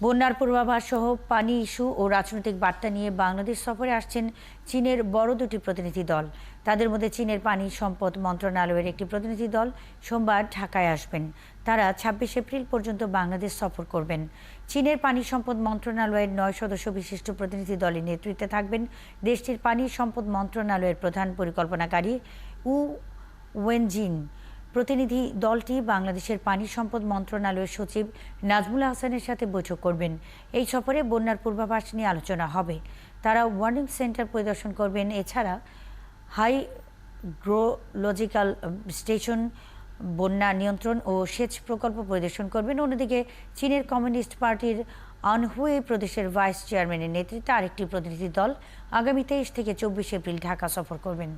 বন্যার পূর্বাভাস সহ পানি ইস্যু ও রাজনৈতিক বার্তা নিয়ে বাংলাদেশ সফরে আসছেন চীনের বড় দুটি প্রতিনিধি দল। তাদের মধ্যে চীনের পানি সম্পদ মন্ত্রণালয়ের একটি প্রতিনিধি দল সোমবার ঢাকায় আসবেন। তারা ২৬ এপ্রিল পর্যন্ত বাংলাদেশ সফর করবেন। চীনের পানি সম্পদ মন্ত্রণালয়ের ৯ সদস্য বিশিষ্ট প্রতিনিধি দলের নেতৃত্বে থাকবেন দেশটির পানি সম্পদ মন্ত্রণালয়ের প্রধান পরিকল্পনাকারী উ ওয়েনজিন। প্রতিনিধি দলটি বাংলাদেশের পানি সম্পদ মন্ত্রণালয়ের সচিব নাজমুল হাসানের সাথে বৈঠক করবেন। এই সফরে বন্যার পূর্বাভাস নিয়ে আলোচনা হবে। তারা ওয়ার্নিং সেন্টার পরিদর্শন করবেন। এছাড়া হাইড্রোলজিক্যাল স্টেশন, বন্যা নিয়ন্ত্রণ ও সেচ প্রকল্প পরিদর্শন করবেন। অন্যদিকে চীনের কমিউনিস্ট পার্টির আনহুই প্রদেশের ভাইস চেয়ারম্যানের নেতৃত্বে আরেকটি প্রতিনিধি দল আগামী ২৩ থেকে ২৪ এপ্রিল ঢাকা সফর করবেন।